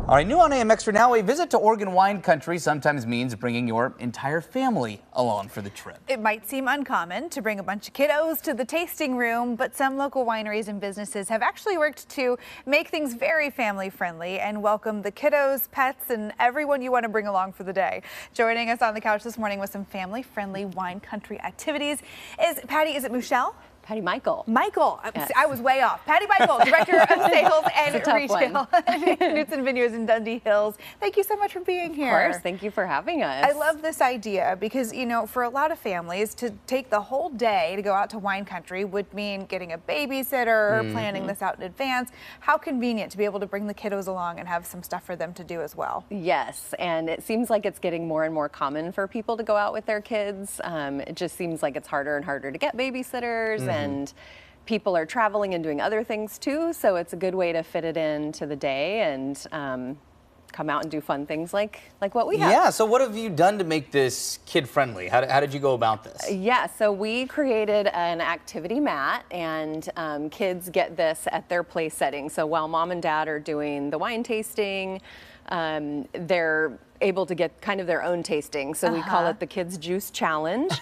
All right, new on AM Extra now, a visit to Oregon wine country sometimes means bringing your entire family along for the trip. It might seem uncommon to bring a bunch of kiddos to the tasting room, but some local wineries and businesses have actually worked to make things very family friendly and welcome the kiddos, pets, and everyone you want to bring along for the day. Joining us on the couch this morning with some family friendly wine country activities is Patty, is it Meuchel? Patty Meuchel. Meuchel. Yes. I was way off. Patty Meuchel, Director of Sales and Retail at Knudsen Vineyards in Dundee Hills. Thank you so much for being here. Of course. Thank you for having us. I love this idea because, you know, for a lot of families to take the whole day to go out to wine country would mean getting a babysitter, planning this out in advance. How convenient to be able to bring the kiddos along and have some stuff for them to do as well. Yes, and it seems like it's getting more and more common for people to go out with their kids. It just seems like it's harder and harder to get babysitters, and people are traveling and doing other things too, so it's a good way to fit it into the day and come out and do fun things like what we have. Yeah, so what have you done to make this kid-friendly? How did you go about this? Yeah, so we created an activity mat, and kids get this at their place setting. So while mom and dad are doing the wine tasting, they're able to get kind of their own tasting. So we call it the Kids Juice Challenge.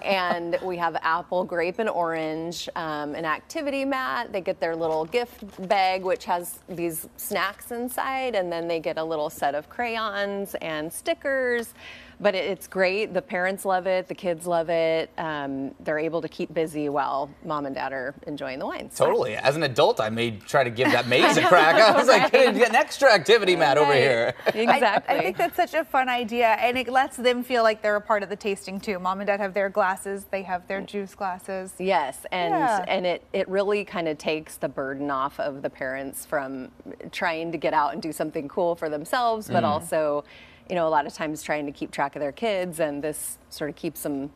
And we have apple, grape, and orange, an activity mat. They get their little gift bag, which has these snacks inside, and then they get a little set of crayons and stickers. But it's great. The parents love it. The kids love it. They're able to keep busy while mom and dad are enjoying the wines. Totally. As an adult, I may try to give that maze a crack. I was like, hey, get an extra activity mat over here. Exactly. I think that's such a fun idea, and it lets them feel like they're a part of the tasting too. Mom and dad have their glasses. They have their juice glasses. Yes, and it really kind of takes the burden off of the parents from trying to get out and do something cool for themselves, but also, you know, a lot of times trying to keep track of their kids, and this sort of keeps them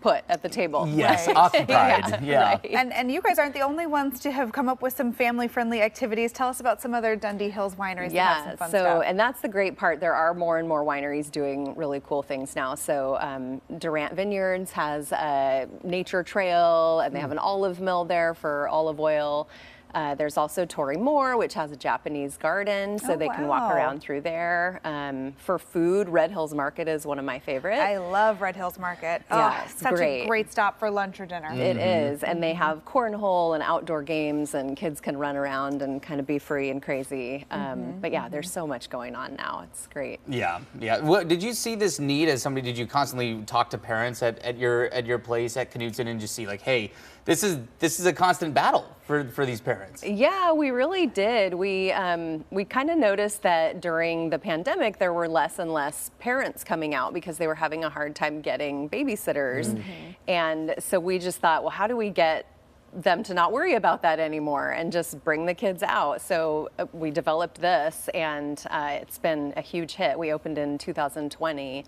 put at the table. Yes, Right. occupied. Yeah. Right. And you guys aren't the only ones to have come up with some family-friendly activities. Tell us about some other Dundee Hills wineries that have some fun stuff. And that's the great part. There are more and more wineries doing really cool things now. So Dundee Vineyards has a nature trail, and they have an olive mill there for olive oil. There's also Tory Moore, which has a Japanese garden, so they can walk around through there. For food, Red Hills Market is one of my favorites. I love Red Hills Market. Yeah, it's such a great stop for lunch or dinner. It is, and they have cornhole and outdoor games, and kids can run around and kind of be free and crazy. But yeah, there's so much going on now. It's great. Yeah, yeah. Did you see this need as somebody? Did you constantly talk to parents at your place at Knudsen and just see like, hey, this is a constant battle for these parents? Yeah, we really did. We kind of noticed that during the pandemic there were less and less parents coming out because they were having a hard time getting babysitters, and so we just thought, well, how do we get them to not worry about that anymore and just bring the kids out? So we developed this, and it's been a huge hit. We opened in 2020.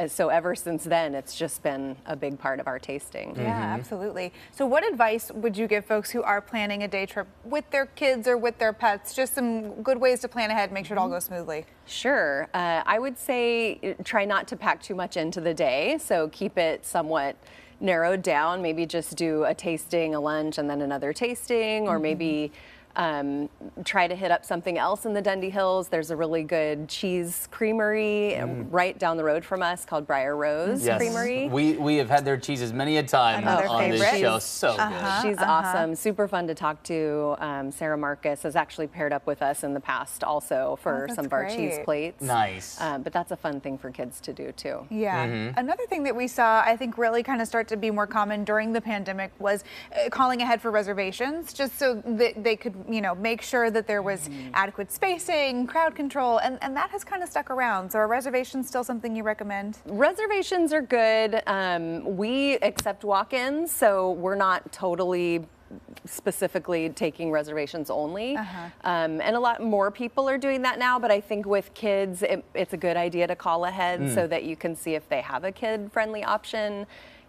So ever since then, it's just been a big part of our tasting. Yeah, absolutely. So what advice would you give folks who are planning a day trip with their kids or with their pets? Just some good ways to plan ahead, make sure it all goes smoothly. Sure. I would say try not to pack too much into the day. So keep it somewhat narrowed down. Maybe just do a tasting, a lunch, and then another tasting, or maybe try to hit up something else in the Dundee Hills. There's a really good cheese creamery right down the road from us called Briar Rose Creamery. We have had their cheeses many a time on this show. So good. She's awesome, super fun to talk to. Sarah Marcus has actually paired up with us in the past also for some of our cheese plates. Nice. But that's a fun thing for kids to do too. Yeah. Another thing that we saw, I think, really kind of start to be more common during the pandemic was calling ahead for reservations, just so that they could, you know, make sure that there was adequate spacing, crowd control, and that has kind of stuck around. So are reservations still something you recommend? Reservations are good. We accept walk-ins, so we're not totally specifically taking reservations only. And a lot more people are doing that now, but I think with kids, it's a good idea to call ahead so that you can see if they have a kid-friendly option.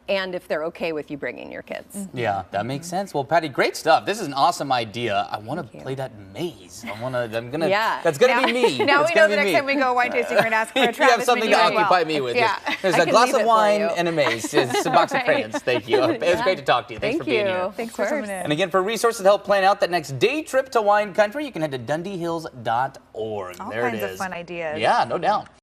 and if they're okay with you bringing your kids. Yeah, that makes sense. Well, Patty, great stuff. This is an awesome idea. I want to play that maze. Yeah. That's going to be me. Now That's we know gonna the be next me. time we go wine tasting, we're going to ask for a You have Travis something menu to as well. occupy me with. Yeah. Yes. There's I a can glass leave of it for wine you. and a maze. It's a box of crayons. Thank you. It was great to talk to you. Thanks for being here. Thanks for coming in. And again, for resources to help plan out that next day trip to wine country, you can head to dundeehills.org. All There it kinds of is. fun ideas. Yeah, no doubt.